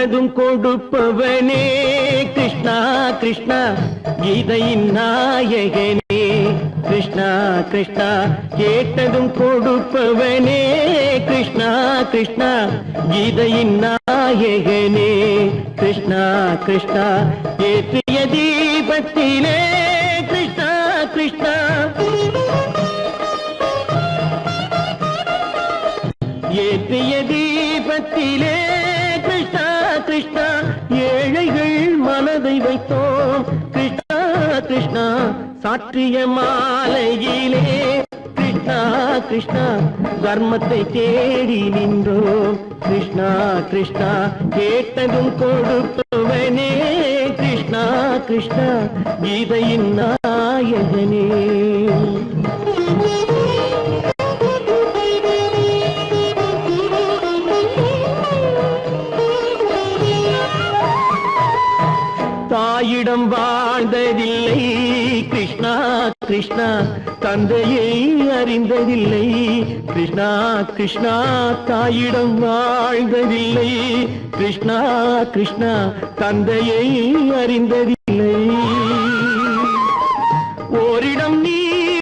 கேட்டதும் கொடுப்பவனே கிருஷ்ணா கிருஷ்ணா கீதையின் நாயகனே கிருஷ்ணா கிருஷ்ணா கேட்டதும் கொடுப்பவனே கிருஷ்ணா கிருஷ்ணா கீதையின் நாயகனே கிருஷ்ணா கிருஷ்ணா ஏற்றிய தீபத்திலே கிருஷ்ணா கிருஷ்ணா ஏற்றிய தீபத்திலே கிருஷ்ணா கிருஷ்ணா ஏழைகள் மனதை வைத்தோம் கிருஷ்ணா கிருஷ்ணா சாற்றிய மாலையிலே கிருஷ்ணா கிருஷ்ணா தர்மத்தை தேடி நின்றோம் கிருஷ்ணா கிருஷ்ணா கேட்டதும் கொடுப்பவனே கிருஷ்ணா கிருஷ்ணா கீதையின் நாயகனே தாயிடம் வாழ்ந்ததில்லை கிருஷ்ணா கிருஷ்ணா தந்தையை அறிந்ததில்லை கிருஷ்ணா கிருஷ்ணா தாயிடம் வாழ்ந்ததில்லை கிருஷ்ணா கிருஷ்ணா தந்தையை அறிந்ததில்லை ஓரிடம் நீ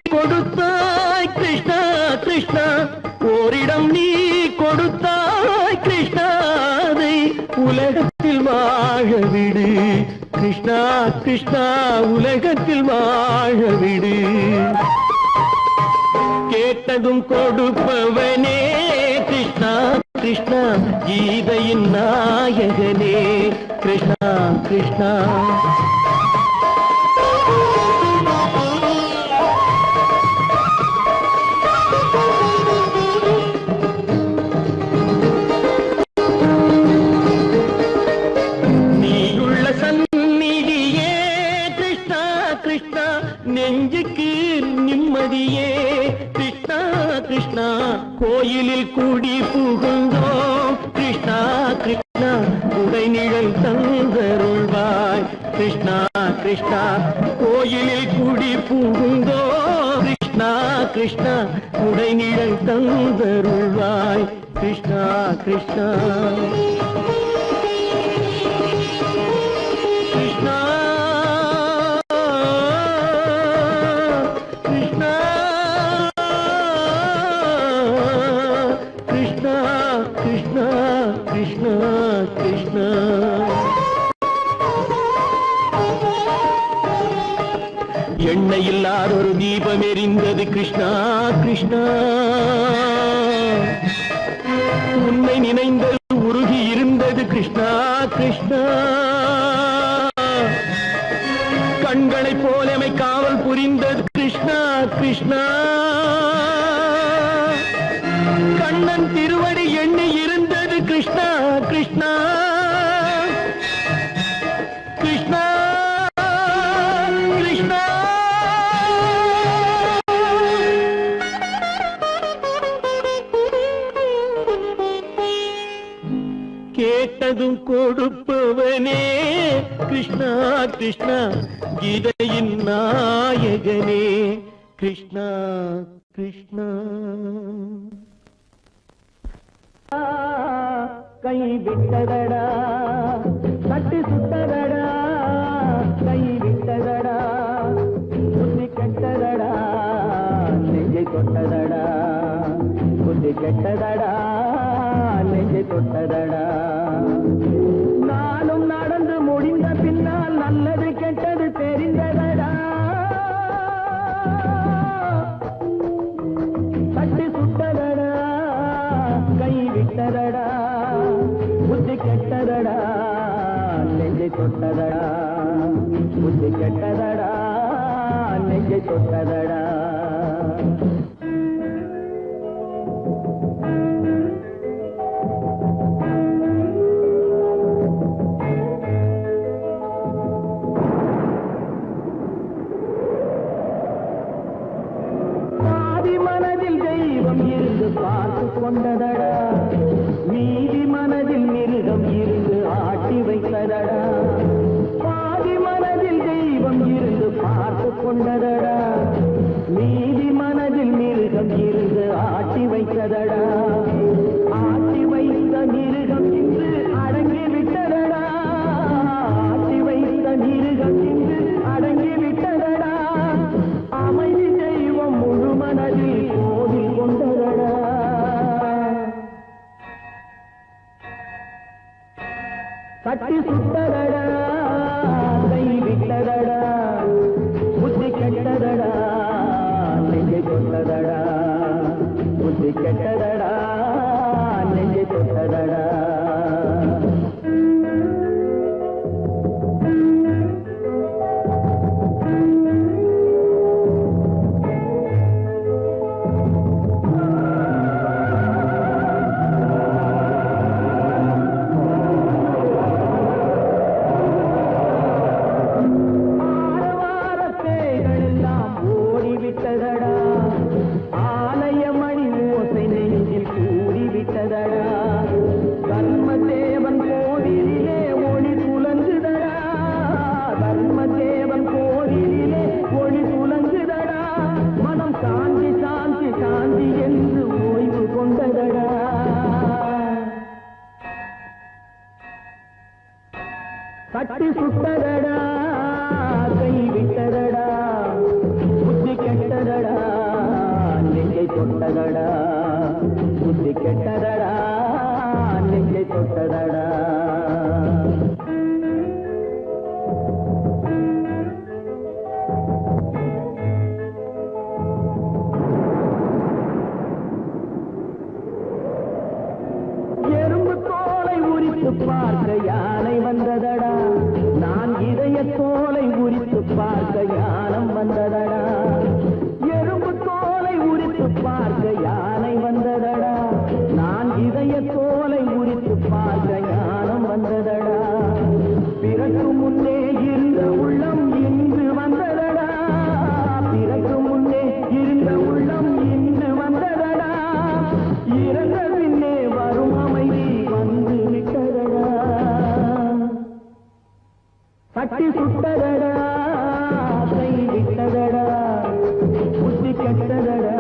கொடுத்தாய் கிருஷ்ணா கிருஷ்ணா ஓரிடம் நீ கொடுத்தாய் கிருஷ்ணா அதை உலகத்தில் வாழ விடு கிருஷ்ணா கிருஷ்ணா உலகத்தில் வாழ விடு கேட்டதும் கொடுப்பவனே கிருஷ்ணா கிருஷ்ணா கீதையின் நாயகனே கிருஷ்ணா கிருஷ்ணா நெஞ்சுக்கு நிம்மதியே கிருஷ்ணா கிருஷ்ணா கோயிலில் கூடி புகுந்தோம் கிருஷ்ணா கிருஷ்ணா உடைநிழல் தந்தருள்வாய் கிருஷ்ணா கிருஷ்ணா கோயிலில் கூடி புகுந்தோம் கிருஷ்ணா கிருஷ்ணா உடைநிழல் தந்தருள்வாய் கிருஷ்ணா கிருஷ்ணா கிருஷ்ணா கிருஷ்ணா கிருஷ்ணா கிருஷ்ணா எண்ணெய் இல்லாத ஒரு தீபம் எரிந்தது கிருஷ்ணா கிருஷ்ணா உன்னை நினைந்தது உருகி இருந்தது கிருஷ்ணா கிருஷ்ணா கண்களை போலமை காவல் புரிந்தது கிருஷ்ணா கிருஷ்ணா கண்ணன் திருவடி எண்ணி இருந்தது கிருஷ்ணா கிருஷ்ணா கிருஷ்ணா கிருஷ்ணா கேட்டதும் கொடுப்பவனே கிருஷ்ணா கிருஷ்ணா கீதையின் நாயகனே கிருஷ்ணா கிருஷ்ணா கை விட்டதடா கட்டி சுட்டதடா கை விட்டதடா புத்தி கெட்டதடா நெஞ்சை தொட்டதடா புத்தி கெட்டதடா நெஞ்சை தொட்டதடா நானும் நடந்து முடிந்த பின்னால் நல்லது கெட்டது தெரிந்ததடா கட்டி சுட்டதடா கை விட்டதடா புத்தி கெட்டதடா நெஞ்சை தொட்டதடா புத்தி கெட்டதடா நெஞ்சை தொட்டதடா பாதி மனதில் தெய்வம் இருந்து பார்த்து கொண்டதடா மீதி மனதில் மிருகம் இருந்து ஆட்டி வைத்ததடா பாதி மனதில் தெய்வம் இருந்து பார்த்து கொண்டதடா மீதி மனதில் மிருகம் இருந்து ஆட்டி வைத்ததடா ஆட்டி வைத்த மிருகம் இன்று அடங்கி விட்டதடா தட்டி சுட்டதடா கை விட்டதடா புத்தி கெட்டதடா நெஞ்சை தொட்டதடா புத்தி கெட்டதடா நெஞ்சை தொட்டதடா தட்டி சுட்டதடா கை விட்டதடா புத்தி கெட்டதடா நெஞ்சை தொட்டதடா புத்தி கெட்டதடா நெஞ்சை தொட்டதடா எறும்பு தோலை உரித்து பார்க்க யானை வந்ததடா நான் இதய தோலை உரித்து பார்க்க யானம் வந்ததடா எறும்பு தோலை உரித்து பார்க்க யானை வந்ததடா நான் இதய தோலை உரித்து பார்க்க யானம் வந்ததடா பிறகு முன்னே இருந்த உள்ளம் இன்று வந்ததடா பிறகு முன்னே இருந்த உள்ளம் இன்று வந்ததடா இறந்த பின்னே வரும் அமைதி வந்து விட்டதடா தட்டி சுட்டதடா கை விட்டதடா புத்தி கெட்டதடா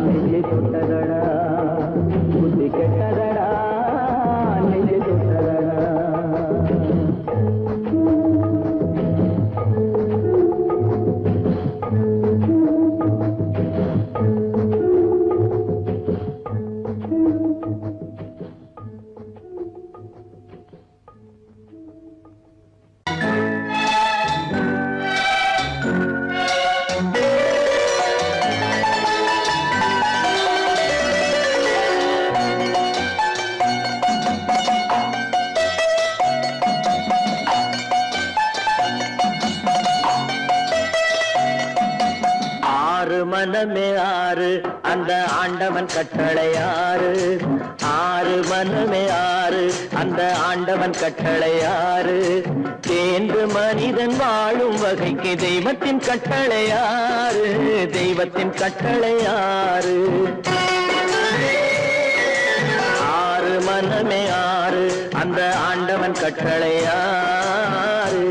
நெஞ்சை தொட்டதடா புத்தி கெட்டதடா நெஞ்சை தொட்டதடா மனமே ஆறு அந்த ஆண்டவன் கட்டளை ஆறு ஆறு மனமே ஆறு அந்த ஆண்டவன் கட்டளை ஆறு தேர்ந்து மனிதன் வாழும் வகைக்கு தெய்வத்தின் கட்டளை ஆறு தெய்வத்தின் கட்டளை ஆறு ஆறு மனமே ஆறு அந்த ஆண்டவன் கட்டளை ஆறு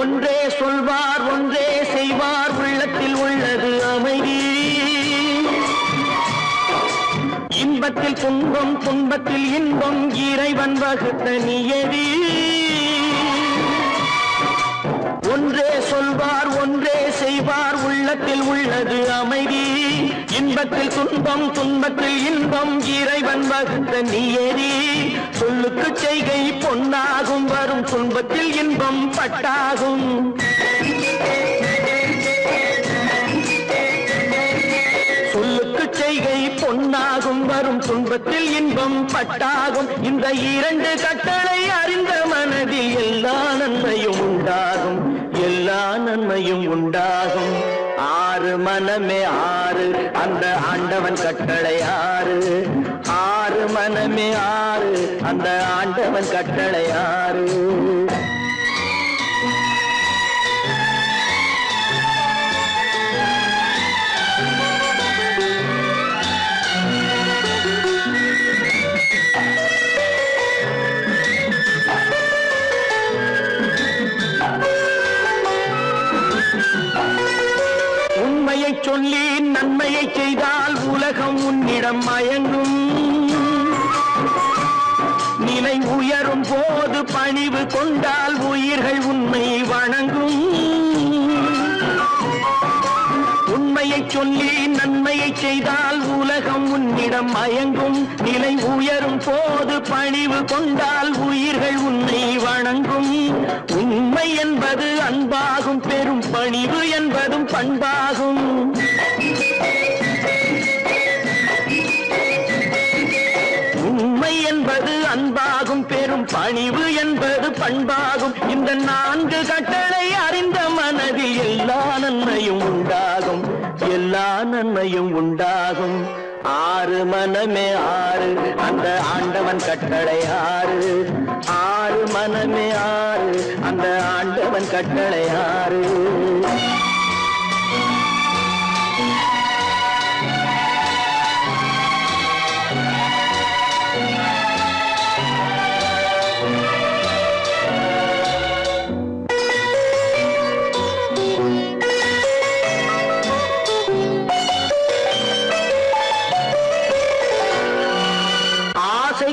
ஒன்றே சொல்வார் ஒன்றே செய்வார் உள்ளத்தில் உள்ளது அமைதி இன்பத்தில் துன்பம் துன்பத்தில் இன்பம் இறைவன் வகுத்த நியதி ஒன்றே சொல்வார் ஒன்றே செய்வார் உள்ளத்தில் உள்ளது அமைதி இன்பத்தில் துன்பம் துன்பத்தில் இன்பம் இறைவன் வகுத்த நியதி சொல்லுக்கு செய்கை பொன்னாகும் வரும் துன்பத்தில் இன்பம் பட்டாகும் சொல்லுக்கு செய்கை பொன்னாகும் வரும் துன்பத்தில் இன்பம் பட்டாகும் இந்த இரண்டு கட்டளை அறிந்த மனதில் எல்லா நன்மையும் உண்டாகும் எல்லா நன்மையும் உண்டாகும் ஆறு மனமே ஆறு அந்த ஆண்டவன் கட்டளை ஆறு ஆறு மனமே ஆறு அந்த ஆண்டவன் கட்டளை ஆறு சொல்லி உன்னிடம் மயங்கும் நிலை உயரும் போது பணிவு கொண்டால் உயிர்கள் உன்னை வணங்கும் உண்மையை சொல்லி நன்மையை செய்தால் உலகம் உன்னிடம் மயங்கும் நிலை உயரும் போது பணிவு கொண்டால் உயிர்கள் உன்னை வணங்கும் உண்மை என்பது அன்பாகும் பெரும் பணிவு என்பதும் பண்பாகும் உண்மை என்பது அன்பாகும் பெரும் பணிவு என்பது பண்பாகும் இந்த 4 கட்டளை அறிந்த மனதில் எல்லா நன்மையும் உண்டாகும் எல்லா நன்மையும் உண்டாகும் 6 மனமே 6 அந்த ஆண்டவன் கட்டளை 6 6 மனமே 6 அந்த ஆண்டவன் கட்டளை 6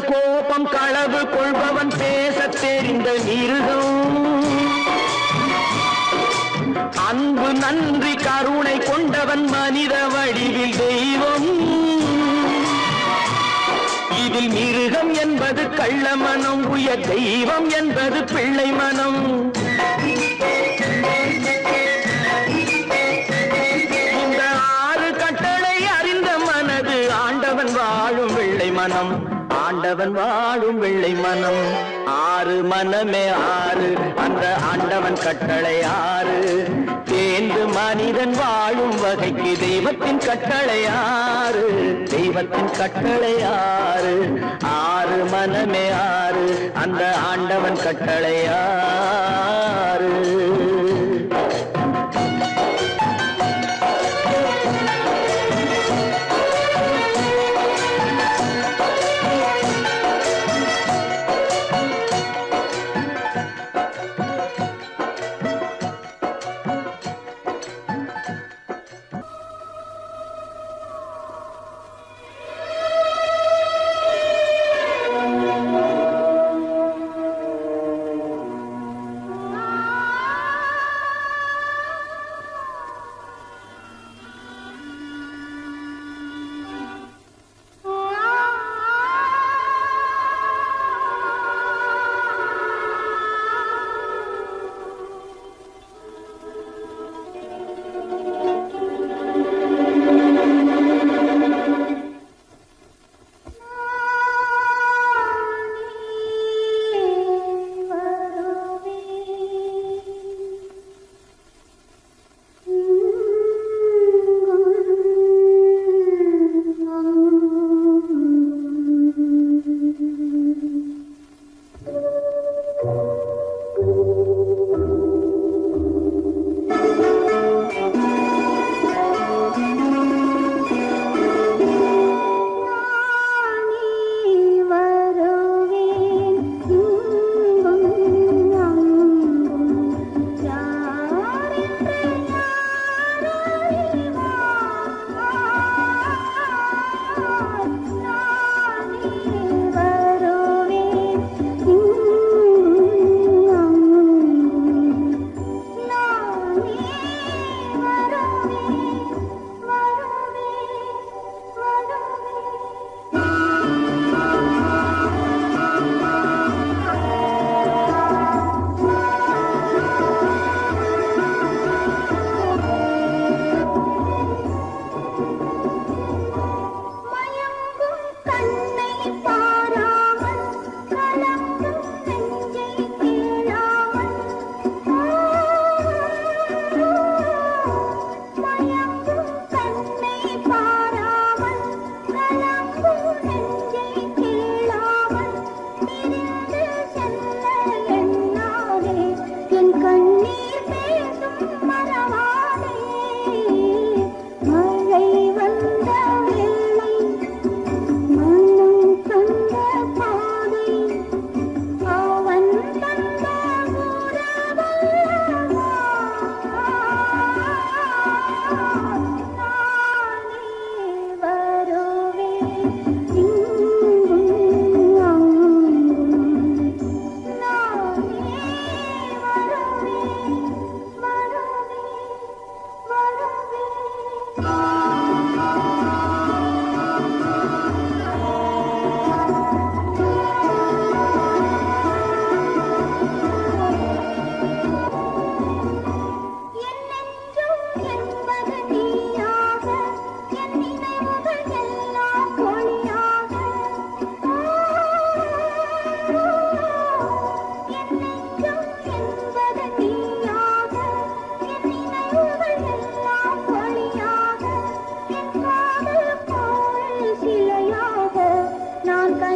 கோபம் களவு கொள்பவன் பேசத் தெரிந்த மிருகம் அன்பு நன்றி கருணை கொண்டவன் மனித வடிவில் தெய்வம் இதில் மிருகம் என்பது கள்ள மனம் உயர் தெய்வம் என்பது பிள்ளை மனம் இந்த 6 கட்டளை அறிந்த மனது ஆண்டவன் வாழும் வெள்ளை மனம் ஆண்டவன் வாழும் வெள்ளை மனம் 6 மனமே 6 அந்த ஆண்டவன் கட்டளை 6 தேர்ந்து மனிதன் வாழும் வகைக்கு தெய்வத்தின் கட்டளை 6 தெய்வத்தின் கட்டளை 6 6 மனமே 6 அந்த ஆண்டவன் கட்டளை 6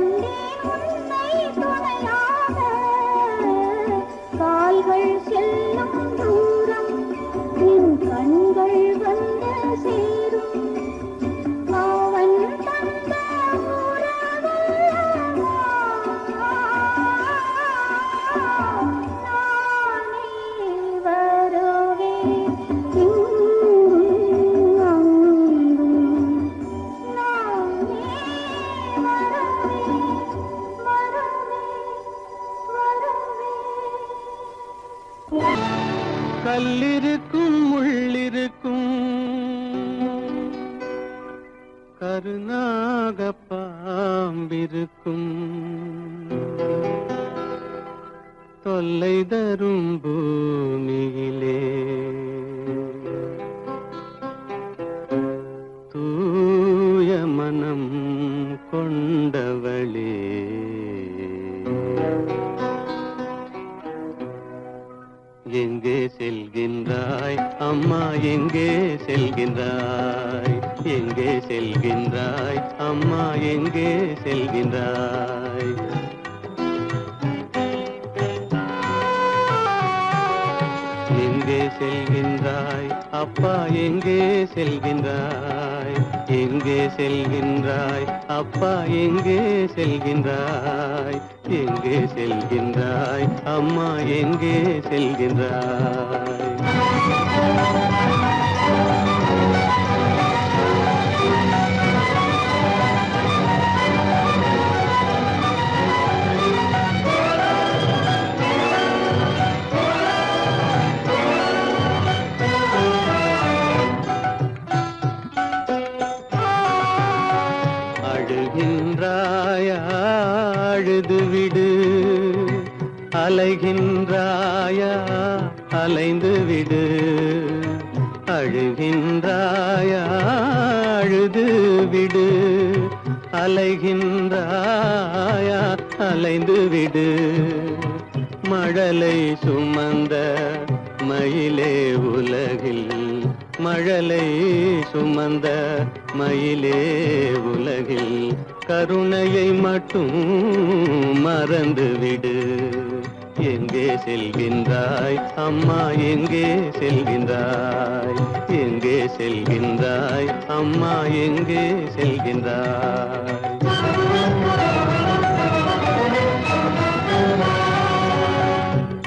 கண்டேன் உன்னை துணையாக கால்கள் செல்லும் தூரம் என் கண்கள் வந்து சேரும் அவன் தந்த உறவல்லவா நானே வருவேன் இங்கும் அங்கும் நானே வருவேன் கல்லிருக்கும் முள்ளிருக்கும் கருநாக பாம்பிருக்கும் தொல்லை தரும் பூமியிலே தூய மனம் கொண்டவளே எங்கே செல்கின்றாய் அம்மா எங்கே செல்கின்றாய் எங்கே செல்கின்றாய் அம்மா எங்கே செல்கின்றாய் எங்கே செல்கின்றாய் அப்பா எங்கே செல்கின்றாய் எங்கே செல்கின்றாய் அப்பா எங்கே செல்கின்றாய் எங்கே செல்கின்றாய் அம்மா எங்கே செல்கின்றாய் அழுகின்றாயா அழுது விடு அலைகின்றாயா அலைந்து விடு அழுகின்றாயா அழுது விடு அலைகின்றாயா அலைந்து விடு மழலை சுமந்த மயிலே உலகில் மழலை சுமந்த மயிலே உலகில் கருணையை மட்டும் மறந்துவிடு எங்கே செல்கின்றாய் அம்மா எங்கே செல்கின்றாய் எங்கே செல்கின்றாய் அம்மா எங்கே செல்கின்றாய்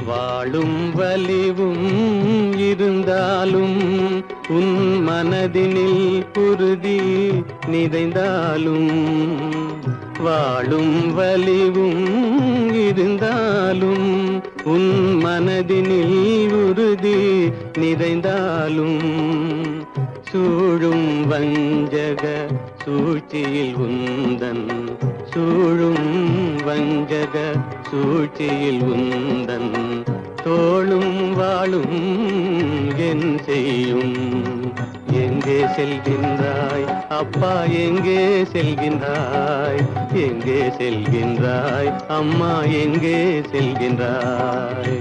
வாழும் வலிவும் இருந்தாலும் உன் மனதினில் உறுதி நிறைந்தாலும் வாழும் வலிவும் இருந்தாலும் உன் மனதினில் உறுதி நிறைந்தாலும் சூழும் வஞ்சக சூழ்ச்சியில் உந்தன் சூழும் வஞ்சக சூழ்ச்சியில் உந்தன் தோளும் வாழும் என் செய்யும் எங்கே செல்கின்றாய் அப்பா எங்கே செல்கின்றாய் எங்கே செல்கின்றாய் அம்மா எங்கே செல்கின்றாய்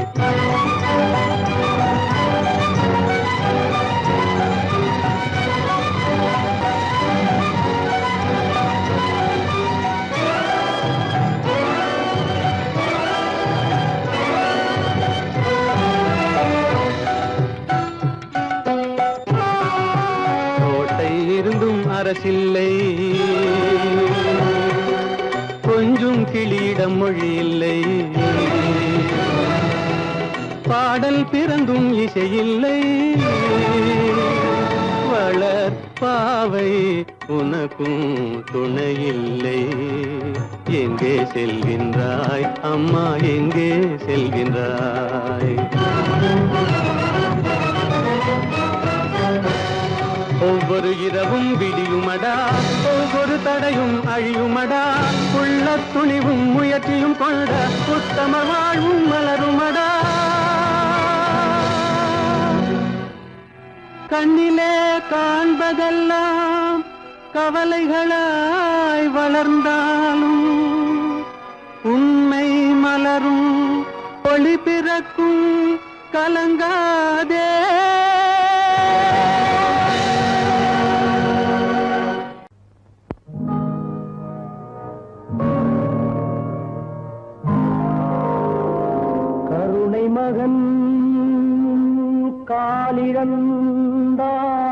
இருந்தும் அரசில்லை கொஞ்சம் கிளியிடம் மொழி இல்லை பாடல் பிறந்தும் இசையில்லை வளர் பாவை உனக்கும் துணையில்லை எங்கே செல்கின்றாய் அம்மா எங்கே செல்கின்றாய் ஒவ்வொரு இரவும் விடியுமடா ஒவ்வொரு தடையும் அழியுமடா உள்ள துணிவும் முயற்சியும் கொண்ட உத்தம வாழ்வும் மலருமடா கண்ணிலே காண்பதெல்லாம் கவலைகளாய் வளர்ந்தாலும் உண்மை மலரும் ஒளி பிறக்கும் கலங்காதே. மகன்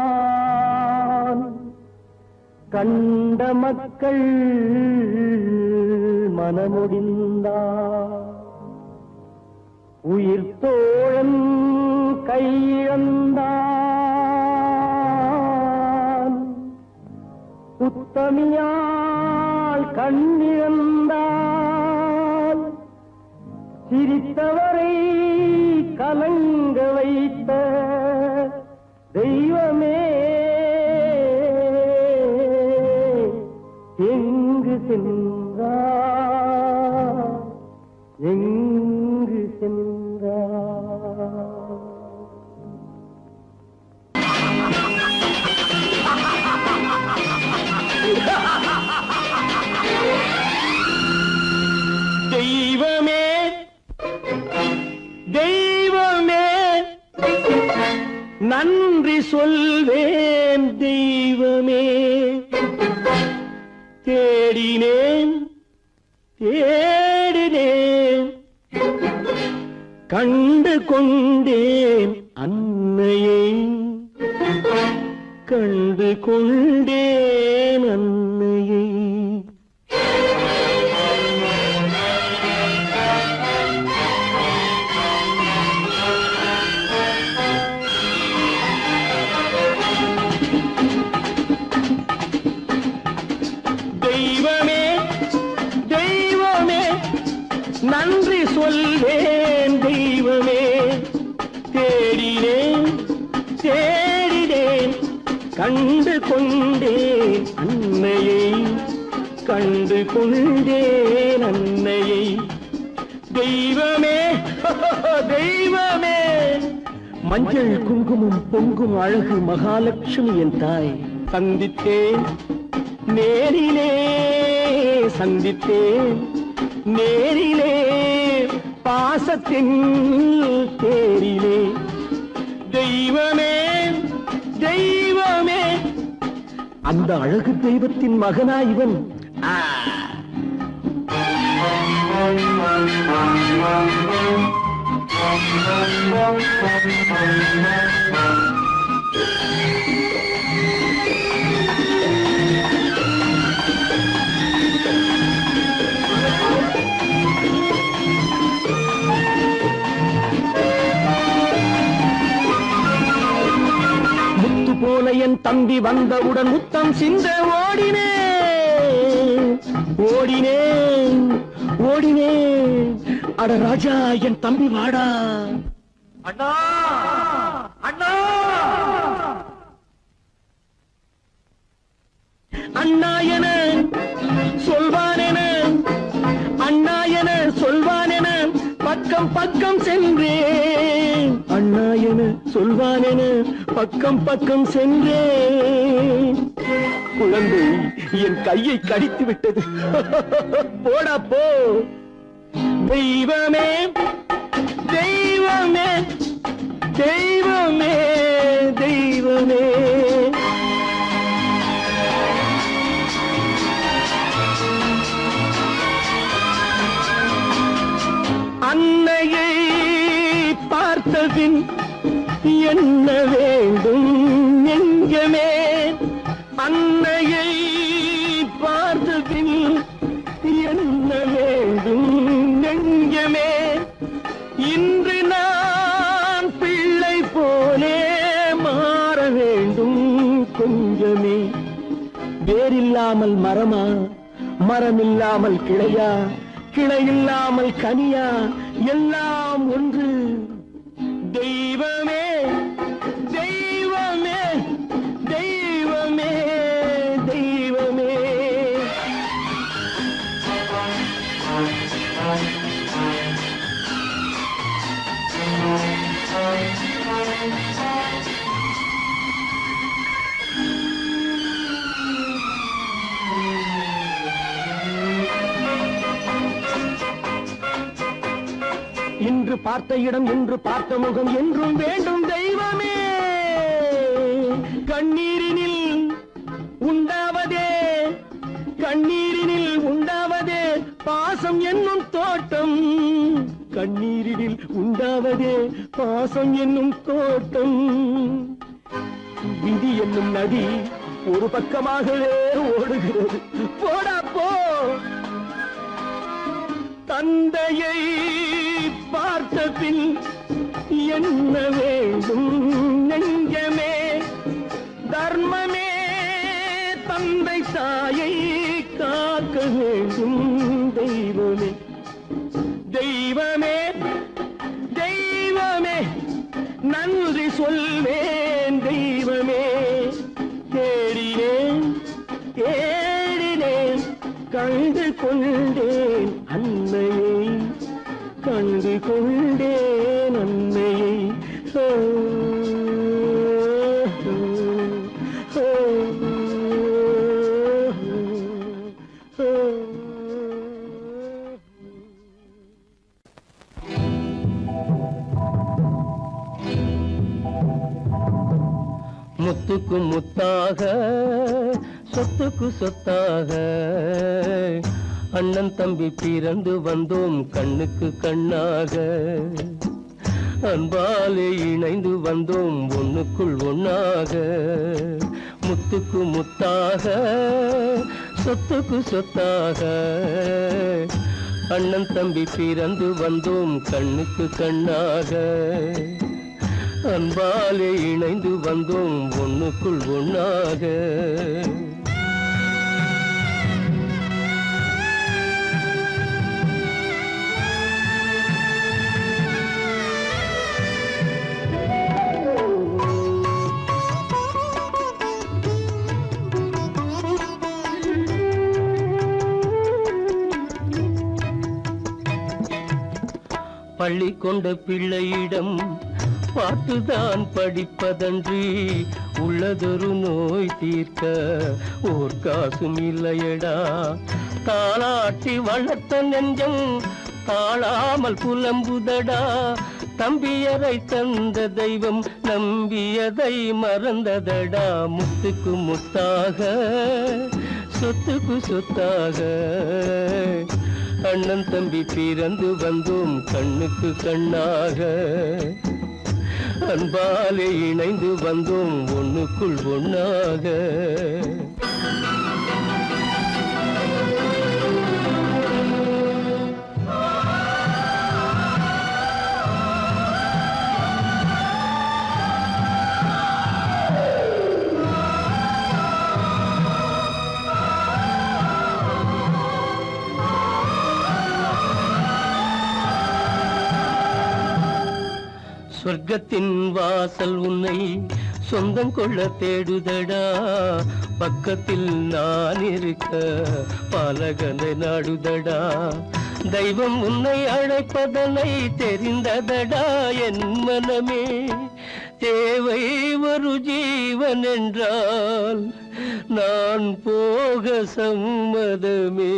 காலிழந்தான் கண்ட மக்கள் மனமுடிந்தான் உயிர் தோழன் கையிழந்தான் உத்தமியால் கண்ணிழந்தால் சிரித்தவரை கலங்க வைத்த தெய்வமே எங்கு சென்றார் எங்கு சென்றார் தெய்வமே தெய்வமே நன்றி சொல்வேன் தெய்வமே தேடினேன் தேடினேன் கண்டு கொண்டேன் அன்னையை கண்டு கொண்டேன் அன்னையை தெய்வமே தெய்வமே நன்றி சொல்வேன் தெய்வமே தேடினேன் தேடினேன் கண்டு கொண்டேன் அன்னையை கண்டு கொண்டேன் அன்னையை தெய்வமே தெய்வமே மஞ்சள் குங்குமம் பொங்கும் அழகு மகாலட்சுமி என் தாய் சந்தித்தேன் நேரிலே சந்தித்தேன் நேரிலே பாசத்தின் தேரிலே தெய்வமே தெய்வமே அந்த அழகு தெய்வத்தின் மகனா இவன் போல என் தம்பி வந்தவுடன் முத்தம் சிந்த ஓடினேன் ஓடினேன் ஓடினேன் அட ராஜா என் தம்பி வாடா அண்ணா அண்ணா அண்ணா என சொல்வானென அண்ணா என சொல்வானென பக்கம் பக்கம் சென்றேன் அண்ணா என சொல்வானென பக்கம் பக்கம் சென்றேன் குழந்தை என் கையை கடித்து விட்டது போடா போ தெய்வமே தெய்வமே தெய்வமே தெய்வமே அன்னையை பார்த்தபின் என்ன வேண்டும் நெஞ்சமே அன்னையை பார்த்தபின் என்ன வேண்டும் நெஞ்சமே இன்று நான் பிள்ளை போலே மாற வேண்டும் கொஞ்சமே வேரில்லாமல் மரமா மரமில்லாமல் கிளையா கிளையில்லாமல் கனியா எல்லாம் ஒன்று தெய்வமே தெய்வமே தெய்வமே தெய்வமே இன்று பார்த்த இடம் இன்று பார்த்த முகம் என்றும் வேண்டும் தெய்வமே கண்ணீரினில் உண்டாவதே கண்ணீரினில் உண்டாவதே பாசம் என்னும் தோட்டம் கண்ணீரில் உண்டாவதே பாசம் என்னும் தோட்டம். விதி என்னும் நதி ஒரு பக்கமாகவே ஓடுகிறது. போடா போ. தந்தையை பார்த்த பின் என்ன வேண்டும் நெஞ்சமே? தர்மமே தந்தை தாயை காக்க வேண்டும். தெய்வமே தெய்வமே தெய்வமே நன்றி சொல்வேன். தெய்வமே தேடினேன் தேடினேன் கண்டு கொண்டேன் அன்னையை, கண்டு கொண்டேன் அன்னையை. ஓ, ஓ, ஓ, ஓ. முத்துக்கு முத்தாக சொத்துக்கு சொத்தாக அண்ணன் தம்பி பிறந்து வந்தோம் கண்ணுக்கு கண்ணாக. அன்பாலே இணைந்து வந்தோம் ஒண்ணுக்குள் ஒண்ணாக. முத்துக்கு முத்தாக சொத்துக்கு சொத்தாக அண்ணன் தம்பி பிறந்து வந்தோம் கண்ணுக்கு கண்ணாக. அன்பாலே இணைந்து வந்தோம் ஒண்ணுக்குள் ஒண்ணாக. பள்ளி கொண்ட பிள்ளையிடம் பார்த்துதான் படிப்பதன்றி உள்ளதொரு நோய் தீர்க்க ஓர் காசும் இல்லையடா. தாளாட்டி வளர்த்த நெஞ்சம் தாழாமல் புலம்புதடா. தம்பியரை தந்த தெய்வம் நம்பியதை மறந்ததடா. முத்துக்கு முத்தாக சொத்துக்கு சொத்தாக அண்ணன் தம்பி பிறந்து வந்தோம் கண்ணுக்கு கண்ணாக. அன்பாலே இணைந்து வந்தோம் ஒண்ணுக்குள் ஒண்ணாக. சொர்க்கத்தின் வாசல் உன்னை சொந்தம் கொள்ள தேடுதடா. பக்கத்தில் நான் இருக்க பாலகனை நாடுதடா. தெய்வம் உன்னை அழைப்பதனை தெரிந்ததடா என் மனமே. தேவை ஒரு ஜீவன் என்றால் நான் போக சம்மதமே,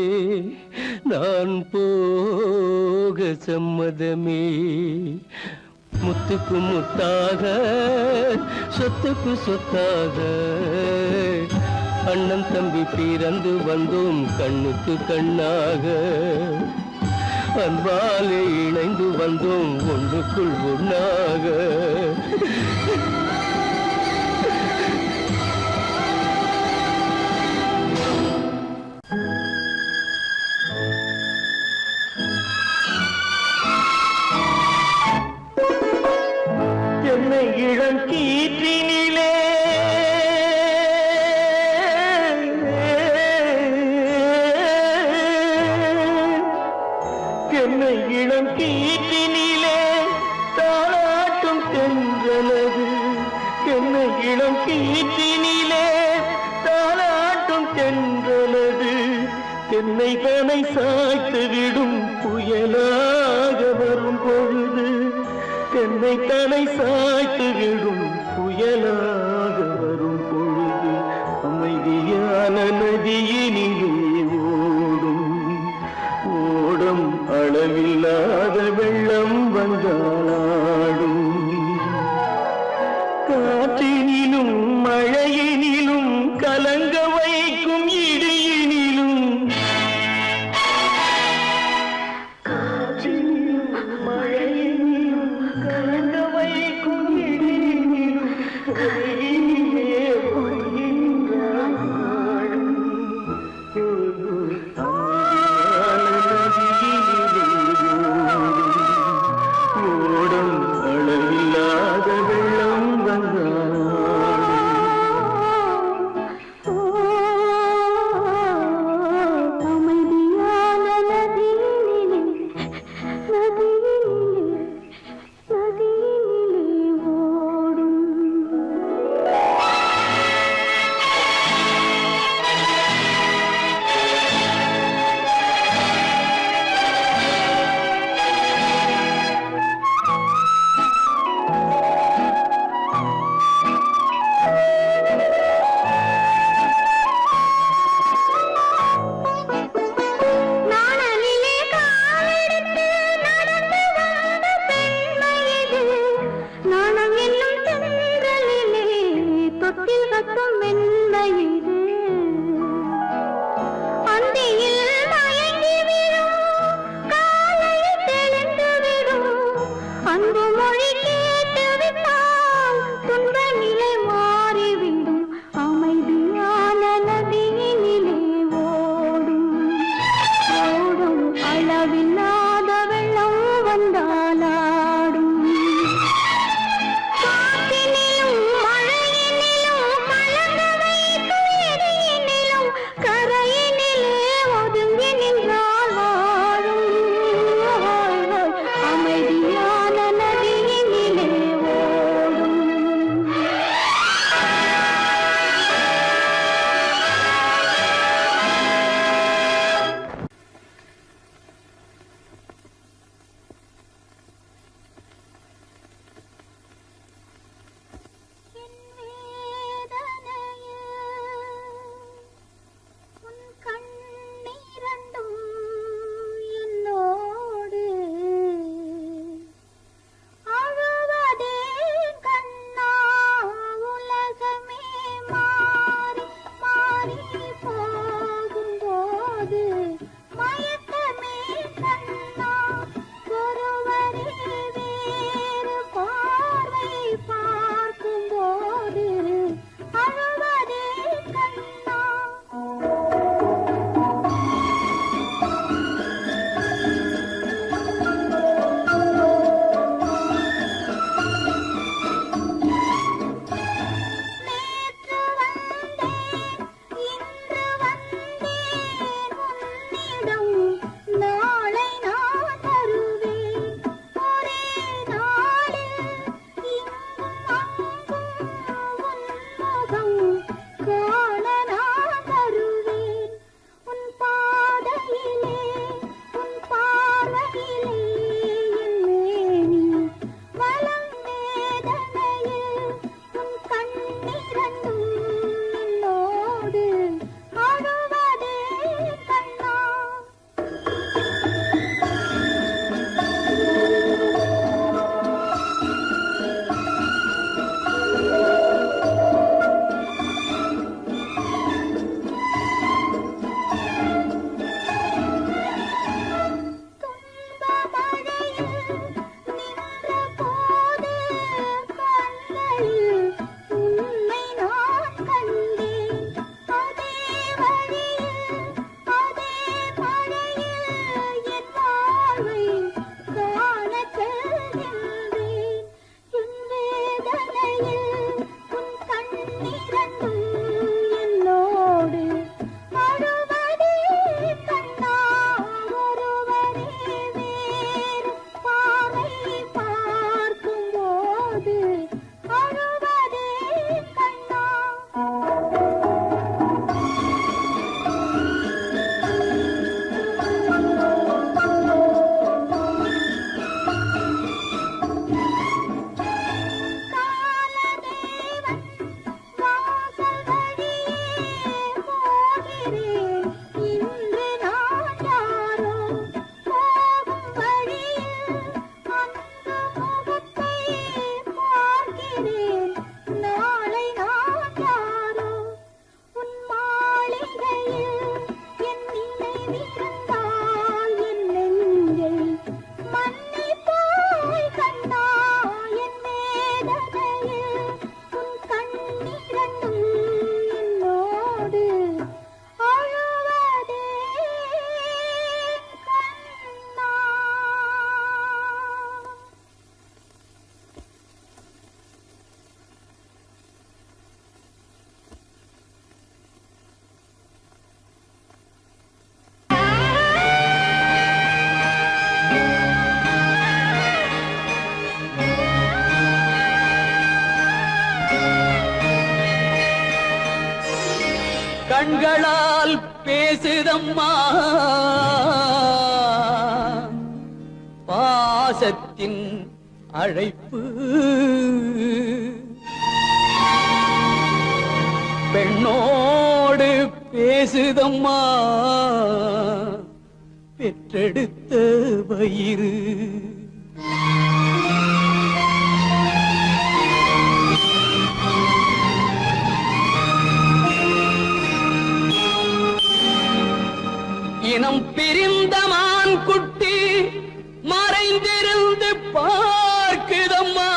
நான் போக சம்மதமே. முத்துக்கு முத்தாக சொத்துக்கு சொத்தாக அண்ணன் தம்பி பிறந்து வந்தோம் கண்ணுக்கு கண்ணாக. அன்பாலே இணைந்து வந்தோம் ஒன்றுக்குள் ஒண்ணாக. இளம் கீற்றினிலே என்னை இளம் கீற்றினிலே தாளாட்டும் தென்றலது. என்னை இளம் கீற்றினிலே தாளாட்டும் தென்றலது. என்னை தனை சாய்த்து விடும் புயலாக வரும் பொழுது, என்னை தலை சாய்த்து விடும் புயலாக வரும் பொழுது, அமைதியான நதியினிலே ஓடும் ஓடும் அளவில்லாத வெள்ளம் வந்தாடும். காற்றினிலும் மழையினிலும் கலங்க வைக்கும் இடியினிலும், காற்றினிலும் அளவில்லாத வெள்ளம் வந்தாலாடும் காற்றினிலும் மழையினிலும் கலங்க வைக்கும் இடியினிலும் கரையினிலே ஒதுங்கி நின்றால் வாழும் அமைதியான நதியினிலே ஓடும் என் வேதனையே உன் கண்ணீரண்டும் என்னோடு அழுவதே கண்ணா உலகமே மாறி மாறி போகும்போது மயக்கமே கண்ணா ஒருவரே வேறு பார்வை பார்க்கும்போது அழுவதே கண்ணா நேற்று வந்தேன் இன்று வந்தேன் உன்னிடம் நாளை நான் தருவேன் ஒரே நாளில் இங்கும் அங்கும் உன் முகம் காண நான் தருவேன் உன் பாதையிலே உன் பார்வையிலே என் மேனி வலம் வேதனையில் உன் கண்ணீரண்டும் என்னோடு அழுவதே கண்ணா துன்ப மழையில் நின்ற போது கண்களில் உன்னை நான் கண்டேன் அதே வழியில் அதே மழையில் என் வாழ்வை காணச் செல்கின்றேன் என் வேதனையில் உன் கண்ணீரண்டும் என்னோடு அழுவதே கண்ணா ஒருவரே வேறு பார்வை பார்க்கும்போது அழுவதே கண்ணா காலதேவன் வாசல் வழியே போகிறேன் இன்று நான் யாரோ போகும் வழியில் அந்த முகத்தை பார்க்கிறேன் நாளை நான் யாரோ உன் மாளிகையில் என் நினைவிருந்தால் என் நெஞ்சை மன்னிப்பாய் கண்ணா என் வேதனையில் உன் கண்ணீரண்டும் என்னோடு அழுவதே கண்ணா கண்களால் பேசுதம்மா பாசத்தின் அழைப்பு பெண்ணோடு பேசுதம்மா பெற்றெடுத்த வயிறு இனம் பிரிந்த மான் குட்டி மறைந்திருந்து பார்க்குதம்மா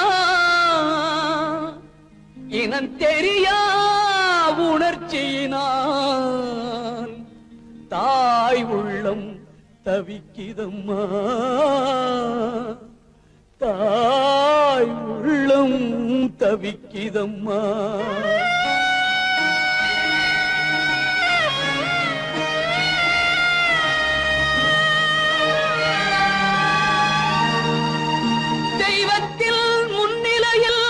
இனம் தெரியா உணர்ச்சியினால் தாய் உள்ளம் தவிக்கிதம்மா தாய் உள்ளம் தவிக்கிதம்மா தெய்வத்தில் முன்னிலையில்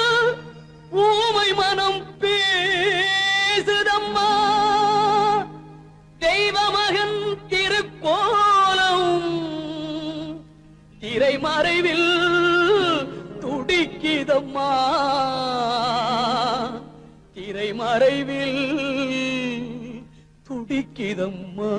ஊமை மனம் பேசுதம்மா தெய்வமகன் திருக்கோலம் திரைமறைவில் துடிக்கிதம்மா திரைமறைவில் துடிக்கிதம்மா